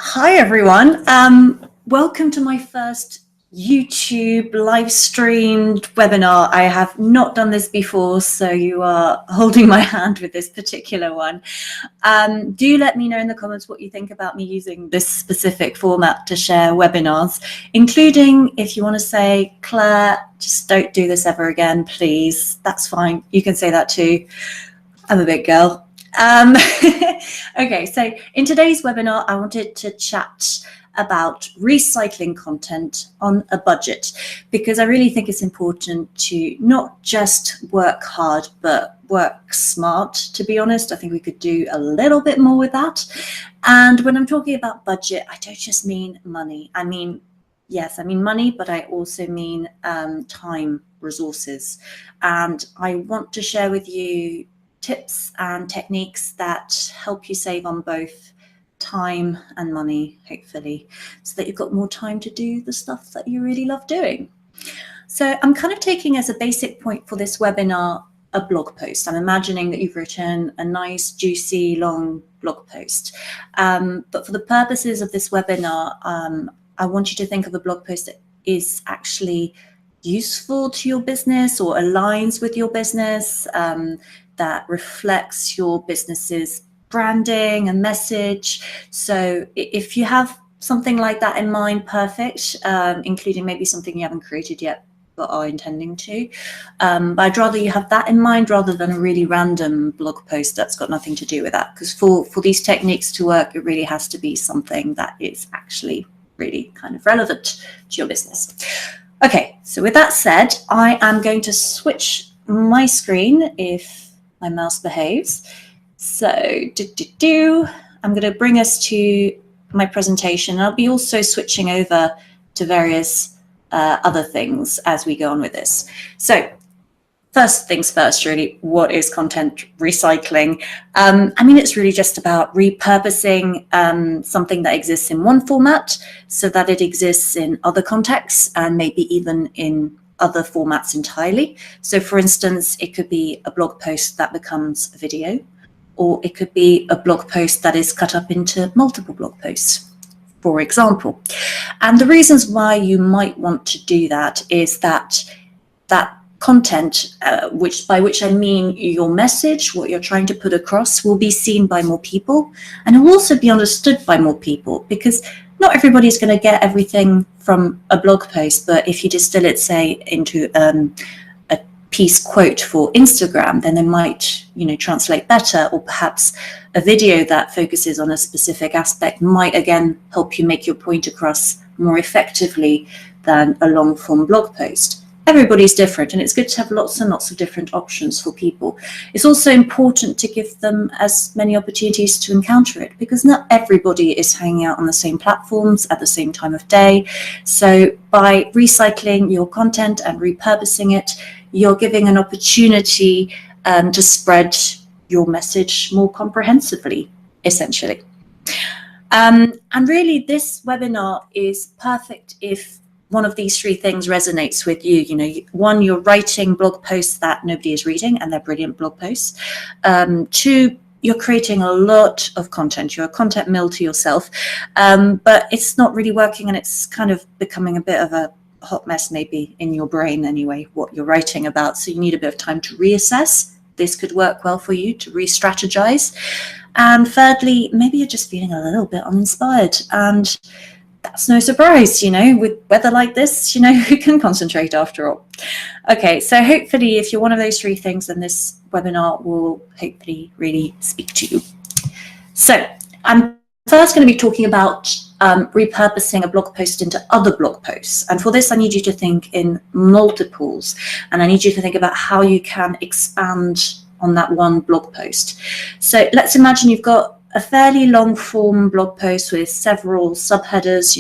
Hi everyone. Welcome to my first YouTube live streamed webinar. I have not done this before, so you are holding my hand with this particular one. Do let me know in the comments what you think about me using this specific format to share webinars, including if you want to say, Claire, just don't do this ever again, please. That's fine. You can say that too. I'm a big girl. Okay, so in today's webinar, I wanted to chat about recycling content on a budget, because I really think it's important to not just work hard, but work smart, to be honest. I think we could do a little bit more with that. And when I'm talking about budget, I don't just mean money. I mean, yes, I mean money, but I also mean time, resources. And I want to share with you tips and techniques that help you save on both time and money, hopefully, so that you've got more time to do the stuff that you really love doing. So I'm kind of taking as a basic point for this webinar a blog post. I'm imagining that you've written a nice, juicy, long blog post. But for the purposes of this webinar, I want you to think of a blog post that is actually useful to your business or aligns with your business, that reflects your business's branding and message. So if you have something like that in mind, perfect, including maybe something you haven't created yet but are intending to. But I'd rather you have that in mind rather than a really random blog post that's got nothing to do with that. Because for these techniques to work, it really has to be something that is actually really kind of relevant to your business. Okay, so with that said, I am going to switch my screen if my mouse behaves. So I'm going to bring us to my presentation. I'll be also switching over to various other things as we go on with this. So first things first, really, what is content recycling? I mean, it's really just about repurposing something that exists in one format so that it exists in other contexts and maybe even in other formats entirely. So for instance, it could be a blog post that becomes a video, or it could be a blog post that is cut up into multiple blog posts, for example. And the reasons why you might want to do that is that content, by which I mean your message, what you're trying to put across, will be seen by more people, and it will also be understood by more people, because not everybody's going to get everything from a blog post, but if you distill it, say, into a piece quote for Instagram, then they might, translate better, or perhaps a video that focuses on a specific aspect might again help you make your point across more effectively than a long form blog post. Everybody's different, and it's good to have lots and lots of different options for people. It's also important to give them as many opportunities to encounter it, because not everybody is hanging out on the same platforms at the same time of day. So by recycling your content and repurposing it, you're giving an opportunity to spread your message more comprehensively, essentially. And really, this webinar is perfect if one of these three things resonates with you. One, you're writing blog posts that nobody is reading, and they're brilliant blog posts. Two, you're creating a lot of content. You're a content mill to yourself, but it's not really working, and it's kind of becoming a bit of a hot mess, maybe in your brain anyway, what you're writing about. So you need a bit of time to reassess. This could work well for you to re-strategize. And thirdly, maybe you're just feeling a little bit uninspired, and that's no surprise, with weather like this, who can concentrate after all. Okay, so hopefully if you're one of those three things, then this webinar will hopefully really speak to you. So I'm first going to be talking about repurposing a blog post into other blog posts. And for this, I need you to think in multiples, and I need you to think about how you can expand on that one blog post. So let's imagine you've got a fairly long form blog post with several subheaders,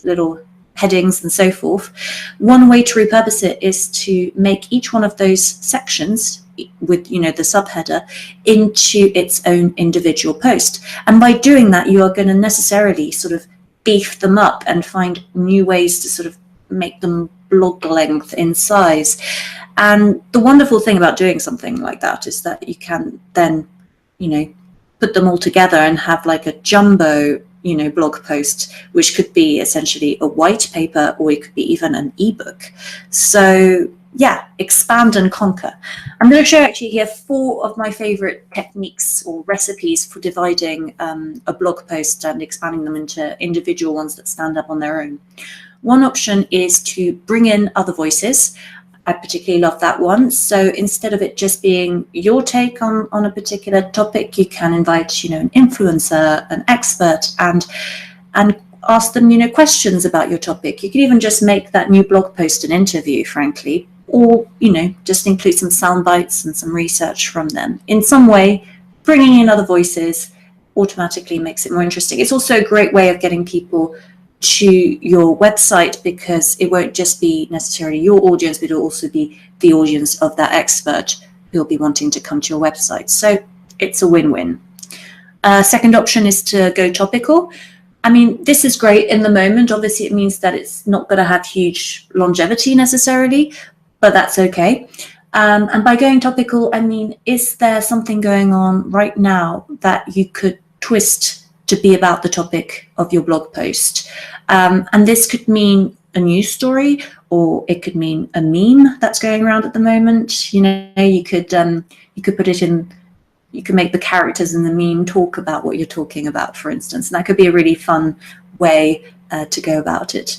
little headings and so forth. One way to repurpose it is to make each one of those sections with, the subheader into its own individual post. And by doing that, you are going to necessarily sort of beef them up and find new ways to sort of make them blog length in size. And the wonderful thing about doing something like that is that you can then, put them all together and have like a jumbo, blog post, which could be essentially a white paper, or it could be even an ebook. So yeah, expand and conquer. I'm going to show actually here 4 of my favorite techniques or recipes for dividing a blog post and expanding them into individual ones that stand up on their own. One option is to bring in other voices. I particularly love that one. So instead of it just being your take on a particular topic, you can invite, an influencer, an expert, and ask them, questions about your topic. You could even just make that new blog post an interview, frankly, or, just include some sound bites and some research from them. In some way, bringing in other voices automatically makes it more interesting. It's also a great way of getting people to your website, because it won't just be necessarily your audience, but it'll also be the audience of that expert who'll be wanting to come to your website. So it's a win-win. Second option is to go topical. I mean, this is great in the moment. Obviously, it means that it's not going to have huge longevity necessarily, but that's okay. And by going topical, I mean, is there something going on right now that you could twist to be about the topic of your blog post? And this could mean a news story, or it could mean a meme that's going around at the moment. You could put it in, you can make the characters in the meme talk about what you're talking about, for instance, and that could be a really fun way to go about it.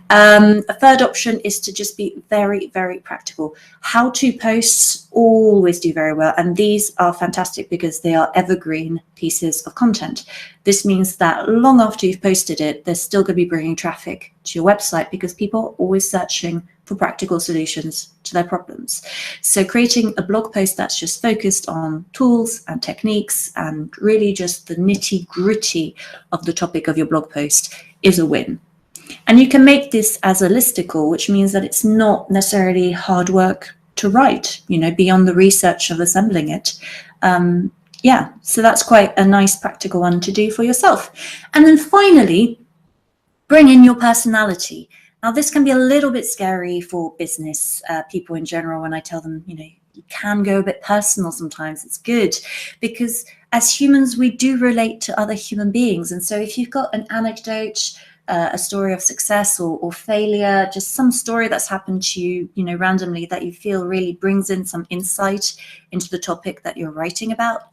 A third option is to just be very, very practical. How-to posts always do very well, and these are fantastic because they are evergreen pieces of content. This means that long after you've posted it, they're still going to be bringing traffic to your website, because people are always searching for practical solutions to their problems. So creating a blog post that's just focused on tools and techniques and really just the nitty-gritty of the topic of your blog post is a win. And you can make this as a listicle, which means that it's not necessarily hard work to write, beyond the research of assembling it. So that's quite a nice practical one to do for yourself. And then finally, bring in your personality. Now, this can be a little bit scary for business people in general when I tell them, you can go a bit personal sometimes. It's good, because as humans, we do relate to other human beings. And so if you've got an anecdote, a story of success or failure, just some story that's happened to you, randomly, that you feel really brings in some insight into the topic that you're writing about,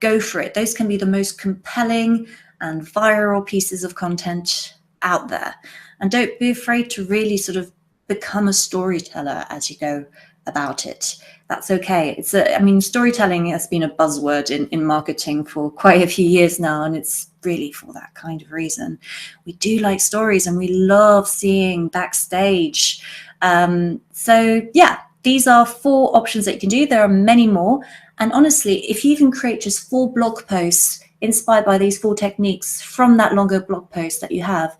go for it. Those can be the most compelling and viral pieces of content out there. And don't be afraid to really sort of become a storyteller as you go about it. That's okay. Storytelling has been a buzzword in marketing for quite a few years now, and it's really for that kind of reason. We do like stories, and we love seeing backstage. These are 4 options that you can do. There are many more. And honestly, if you even create just 4 blog posts inspired by these 4 techniques from that longer blog post that you have,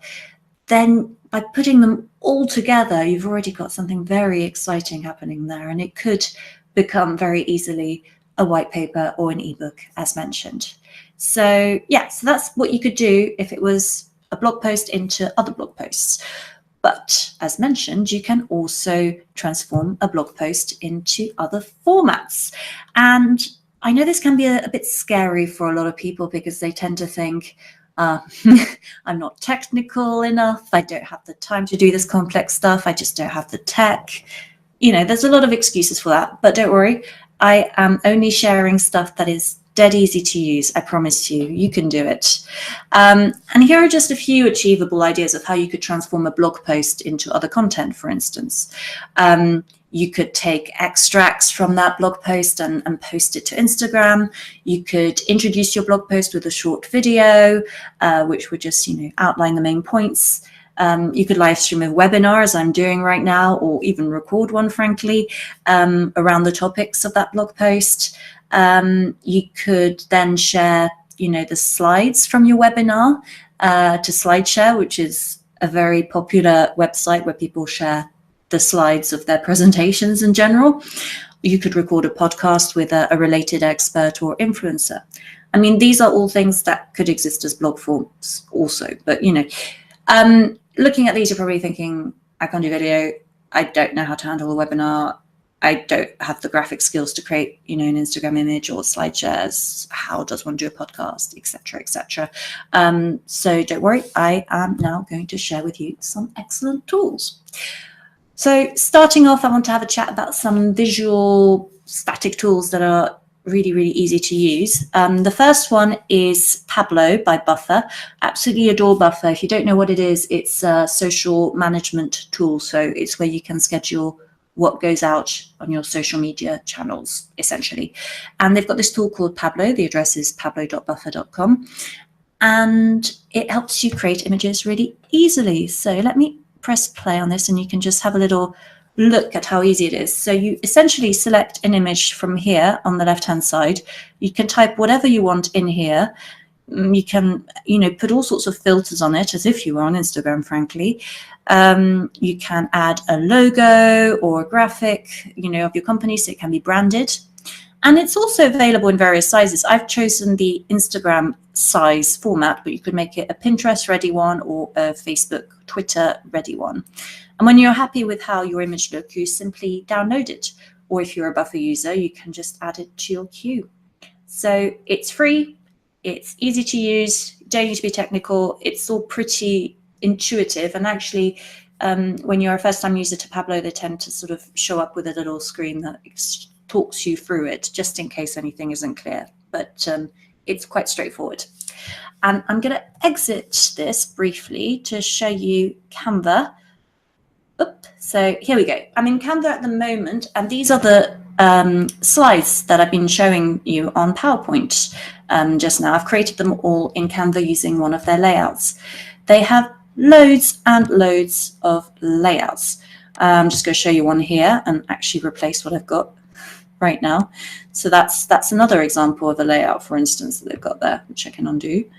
then by putting them all together, you've already got something very exciting happening there, and it could become very easily a white paper or an ebook, as mentioned. So that's what you could do if it was a blog post into other blog posts. But as mentioned, you can also transform a blog post into other formats. And I know this can be a bit scary for a lot of people, because they tend to think, I'm not technical enough. I don't have the time to do this complex stuff. I just don't have the tech. There's a lot of excuses for that, but don't worry. I am only sharing stuff that is dead easy to use. I promise you, you can do it. And here are just a few achievable ideas of how you could transform a blog post into other content, for instance. You could take extracts from that blog post and post it to Instagram. You could introduce your blog post with a short video, which would just, outline the main points. You could live stream a webinar, as I'm doing right now, or even record one, frankly, around the topics of that blog post. You could then share, the slides from your webinar to SlideShare, which is a very popular website where people share the slides of their presentations in general. You could record a podcast with a related expert or influencer. I mean, these are all things that could exist as blog forms also, but looking at these, you're probably thinking, I can't do video. I don't know how to handle a webinar. I don't have the graphic skills to create, you know, an Instagram image or slide shares. How does one do a podcast, etc., etc. So don't worry, I am now going to share with you some excellent tools. So starting off, I want to have a chat about some visual static tools that are really, really easy to use. The first one is Pablo by Buffer. Absolutely adore Buffer. If you don't know what it is, it's a social management tool. So it's where you can schedule what goes out on your social media channels, essentially. And they've got this tool called Pablo. The address is pablo.buffer.com. And it helps you create images really easily. So let me press play on this and you can just have a little look at how easy it is. So you essentially select an image from here on the left-hand side. You can type whatever you want in here. You can, you know, put all sorts of filters on it as if you were on Instagram, frankly. You can add a logo or a graphic, you know, of your company, so it can be branded. And it's also available in various sizes. I've chosen the Instagram size format, but you could make it a Pinterest ready one or a Facebook, Twitter ready one. And when you're happy with how your image looks, you simply download it. Or if you're a Buffer user, you can just add it to your queue. So it's free, it's easy to use, you don't need to be technical, it's all pretty intuitive. And actually, when you're a first-time user to Pablo, they tend to sort of show up with a little screen that talks you through it, just in case anything isn't clear. But it's quite straightforward. And I'm going to exit this briefly to show you Canva. So here we go. I'm in Canva at the moment, and these are the slides that I've been showing you on PowerPoint just now. I've created them all in Canva using one of their layouts. They have loads and loads of layouts. I'm just going to show you one here and actually replace what I've got right now. So that's another example of a layout, for instance, that they've got there, which I can undo.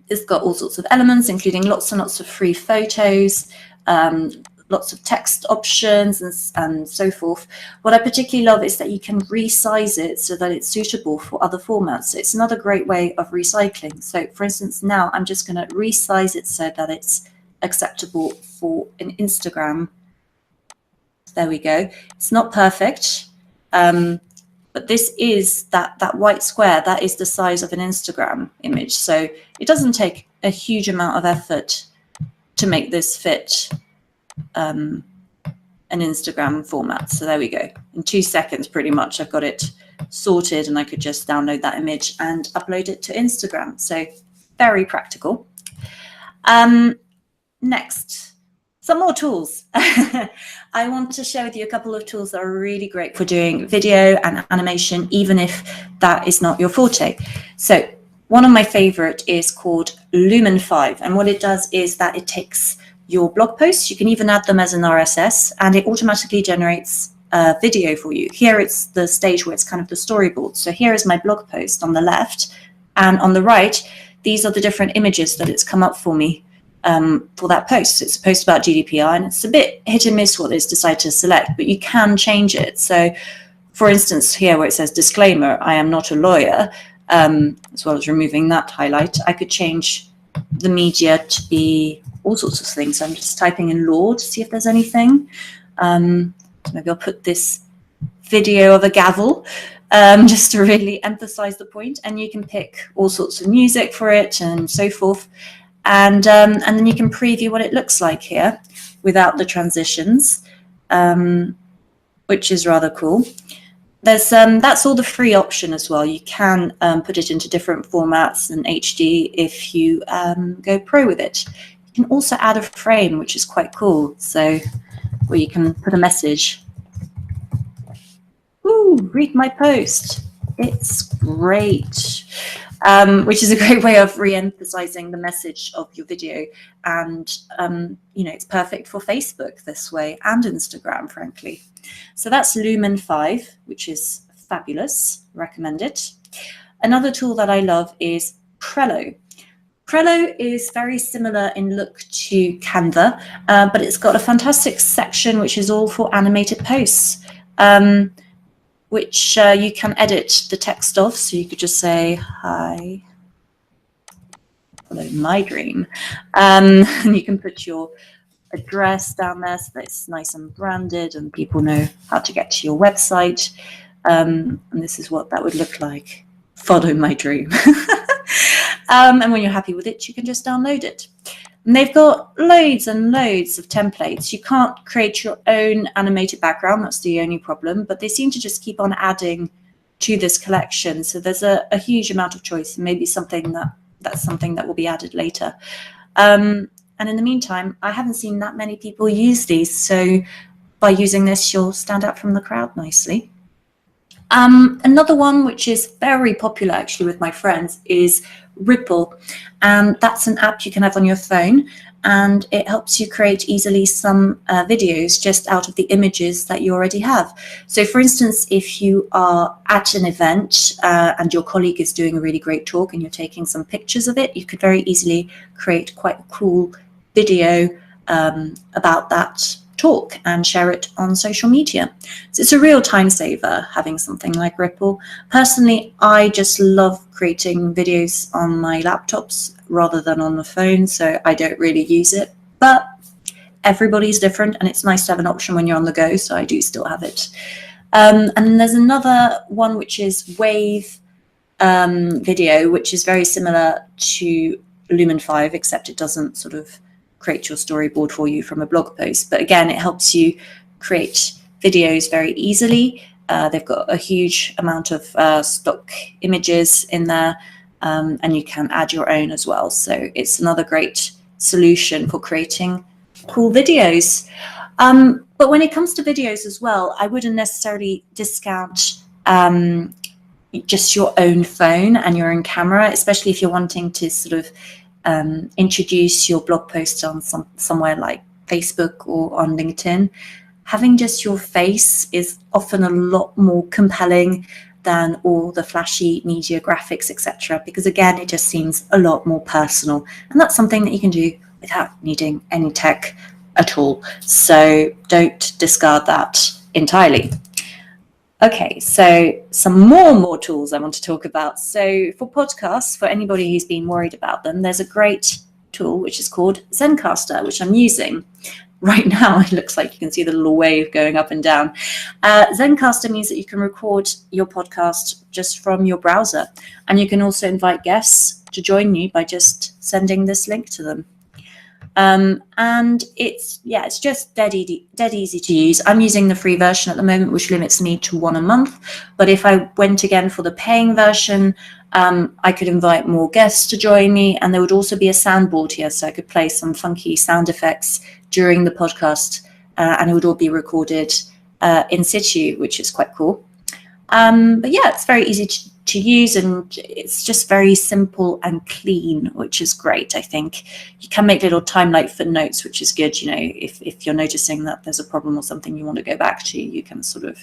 It's got all sorts of elements, including lots and lots of free photos, lots of text options and so forth. What I particularly love is that you can resize it so that it's suitable for other formats. So it's another great way of recycling. So for instance, now I'm just going to resize it so that it's acceptable for an Instagram. There we go. It's not perfect, but this is that white square. That is the size of an Instagram image. So it doesn't take a huge amount of effort to make this fit an Instagram format. So there we go. In 2 seconds, pretty much, I've got it sorted, and I could just download that image and upload it to Instagram. So very practical. Next, some more tools. I want to share with you a couple of tools that are really great for doing video and animation, even if that is not your forte. So one of my favorite is called Lumen 5. And what it does is that it takes your blog posts, you can even add them as an RSS, and it automatically generates a video for you. Here it's the stage where it's kind of the storyboard. So here is my blog post on the left, and on the right, these are the different images that it's come up for me for that post. It's a post about GDPR, and it's a bit hit and miss what it's decided to select, but you can change it. So for instance, here where it says disclaimer, I am not a lawyer, as well as removing that highlight, I could change the media to be all sorts of things. So I'm just typing in law to see if there's anything. So maybe I'll put this video of a gavel just to really emphasize the point. And you can pick all sorts of music for it and so forth. And then you can preview what it looks like here without the transitions, which is rather cool. There's that's all the free option as well. You can put it into different formats and HD if you go pro with it. You can also add a frame, which is quite cool. So where you can put a message. Ooh, read my post. It's great. Which is a great way of re-emphasizing the message of your video. And, you know, it's perfect for Facebook this way and Instagram, frankly. So that's Lumen 5, which is fabulous. Recommend it. Another tool that I love is Prelude. Prelude is very similar in look to Canva, but it's got a fantastic section which is all for animated posts, which you can edit the text of. So you could just say, hi, follow my dream. And you can put your address down there so that it's nice and branded and people know how to get to your website. And this is what that would look like. Follow my dream. And when you're happy with it, you can just download it. And they've got loads and loads of templates. You can't create your own animated background. That's the only problem. But they seem to just keep on adding to this collection. So there's a huge amount of choice, and maybe that's something that will be added later. And in the meantime, I haven't seen that many people use these. So by using this, you'll stand out from the crowd nicely. Another one which is very popular actually with my friends is Ripple, and that's an app you can have on your phone, and it helps you create easily some videos just out of the images that you already have. So for instance, if you are at an event and your colleague is doing a really great talk and you're taking some pictures of it, you could very easily create quite a cool video about that talk and share it on social media. So it's a real time saver having something like Ripple. Personally, I just love creating videos on my laptops rather than on the phone, so I don't really use it, but everybody's different and it's nice to have an option when you're on the go, so I do still have it. And there's another one which is Wave Video, which is very similar to Lumen 5, except it doesn't sort of create your storyboard for you from a blog post. But again, it helps you create videos very easily. They've got a huge amount of stock images in there, and you can add your own as well. So it's another great solution for creating cool videos. But when it comes to videos as well, I wouldn't necessarily discount just your own phone and your own camera, especially if you're wanting to sort of introduce your blog post on somewhere like Facebook or on LinkedIn. Having just your face is often a lot more compelling than all the flashy media graphics, etc., because again, it just seems a lot more personal, and that's something that you can do without needing any tech at all. So don't discard that entirely. Okay, so some more tools I want to talk about. So for podcasts, for anybody who's been worried about them, there's a great tool which is called Zencastr, which I'm using right now. It looks like you can see the little wave going up and down. Zencastr means that you can record your podcast just from your browser, and you can also invite guests to join you by just sending this link to them. And it's just dead easy to use. I'm using the free version at the moment, which limits me to 1 a month. But if I went again for the paying version, I could invite more guests to join me, and there would also be a soundboard here, so I could play some funky sound effects during the podcast, and it would all be recorded in situ, which is quite cool. But yeah, it's very easy to use, and it's just very simple and clean, which is great. I think you can make little time-lapse footnotes, which is good. You know, if you're noticing that there's a problem or something you want to go back to, you can sort of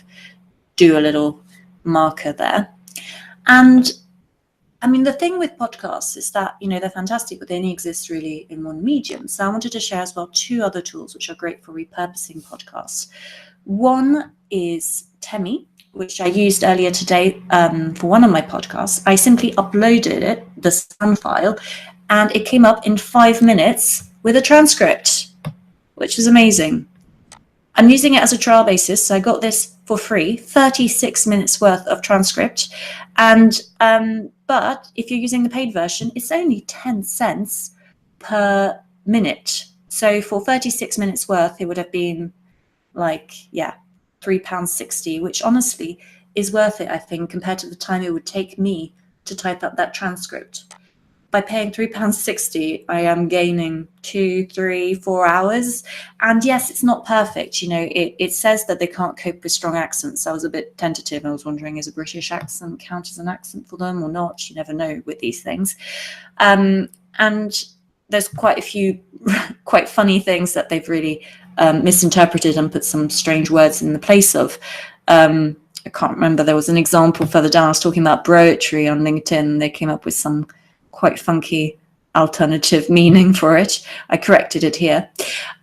do a little marker there. And I mean, the thing with podcasts is that, you know, they're fantastic, but they only exist really in one medium. So I wanted to share as well 2 other tools which are great for repurposing podcasts. One is Temi, which I used earlier today for one of my podcasts. I simply uploaded the sound file, and it came up in 5 minutes with a transcript, which is amazing. I'm using it as a trial basis, so I got this for free, 36 minutes worth of transcript. And but if you're using the paid version, it's only 10 cents per minute. So for 36 minutes worth, it would have been like, yeah, £3.60, which honestly is worth it, I think, compared to the time it would take me to type up that transcript. By paying £3.60, I am gaining 2, 3, 4 hours. And yes, it's not perfect. You know, it says that they can't cope with strong accents. I was a bit tentative. I was wondering, is a British accent count as an accent for them or not? You never know with these things. And there's quite a few quite funny things that they've really misinterpreted and put some strange words in the place of. I can't remember. There was an example further down. I was talking about broetry on LinkedIn. They came up with some quite funky alternative meaning for it. I corrected it here.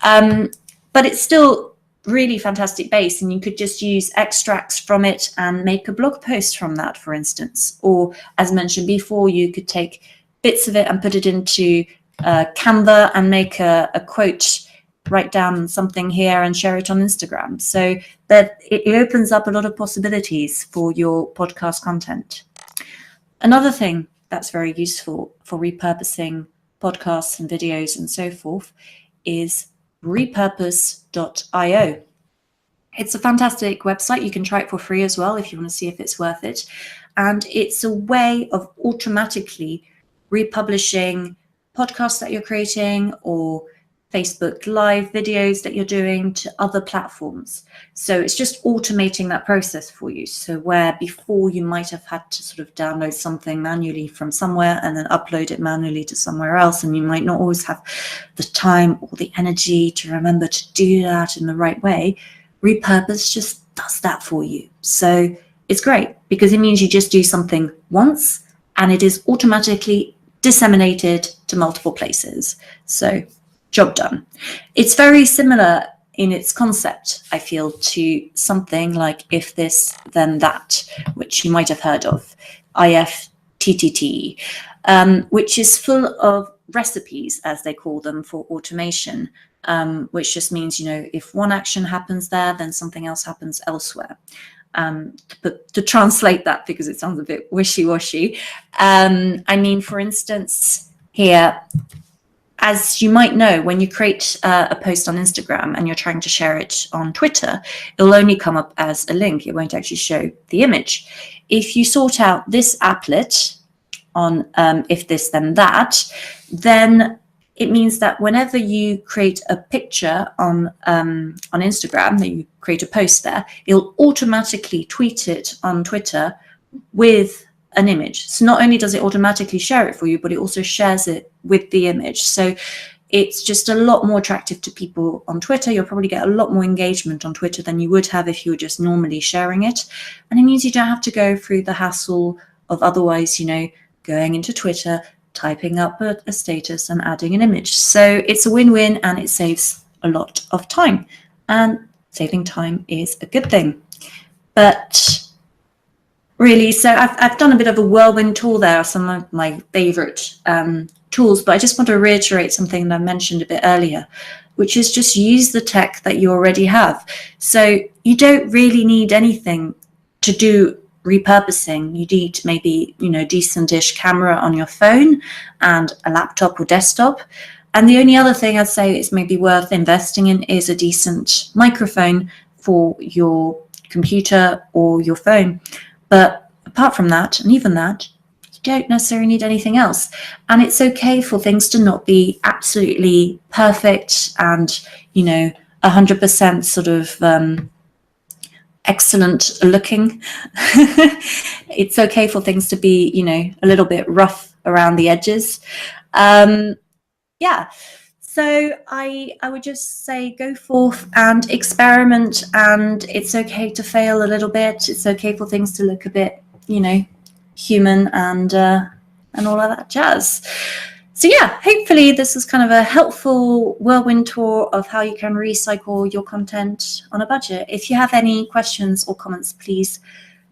But it's still really fantastic base, and you could just use extracts from it and make a blog post from that, for instance. Or as mentioned before, you could take bits of it and put it into Canva and make a quote write down something here and share it on Instagram. So that it opens up a lot of possibilities for your podcast content. Another thing that's very useful for repurposing podcasts and videos and so forth is repurpose.io. It's a fantastic website. You can try it for free as well if you want to see if it's worth it. And it's a way of automatically republishing podcasts that you're creating or Facebook Live videos that you're doing to other platforms. So it's just automating that process for you. So where before you might have had to sort of download something manually from somewhere and then upload it manually to somewhere else, and you might not always have the time or the energy to remember to do that in the right way, Repurpose just does that for you. So it's great because it means you just do something once and it is automatically disseminated to multiple places. So job done. It's very similar in its concept, I feel, to something like If This Then That, which you might have heard of, IFTTT, which is full of recipes, as they call them, for automation, which just means, if one action happens there, then something else happens elsewhere. But to translate that, because it sounds a bit wishy-washy, I mean, for instance, here, as you might know, when you create a post on Instagram and you're trying to share it on Twitter, it'll only come up as a link. It won't actually show the image. If you sort out this applet on If This Then That, then it means that whenever you create a picture on Instagram, that you create a post there, it'll automatically tweet it on Twitter with an image. So not only does it automatically share it for you, but it also shares it with the image. So it's just a lot more attractive to people on Twitter. You'll probably get a lot more engagement on Twitter than you would have if you were just normally sharing it. And it means you don't have to go through the hassle of otherwise, going into Twitter, typing up a status and adding an image. So it's a win-win and it saves a lot of time. And saving time is a good thing. But really, so I've done a bit of a whirlwind tour there, some of my favorite tools, but I just want to reiterate something that I mentioned a bit earlier, which is just use the tech that you already have. So you don't really need anything to do repurposing. You need maybe, decent-ish camera on your phone and a laptop or desktop. And the only other thing I'd say is maybe worth investing in is a decent microphone for your computer or your phone. But apart from that, and even that, you don't necessarily need anything else. And it's okay for things to not be absolutely perfect and, 100% sort of excellent looking. It's okay for things to be, a little bit rough around the edges. So I would just say go forth and experiment, and it's okay to fail a little bit. It's okay for things to look a bit, human and all of that jazz. So yeah, hopefully this is kind of a helpful whirlwind tour of how you can recycle your content on a budget. If you have any questions or comments, please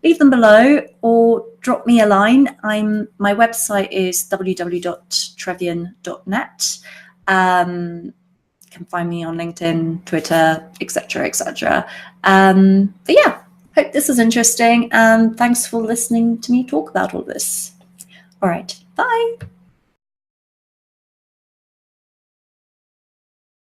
leave them below or drop me a line. My website is www.trevian.net. You can find me on LinkedIn, Twitter, etc. But yeah, hope this is interesting, and thanks for listening to me talk about all this. All right, bye.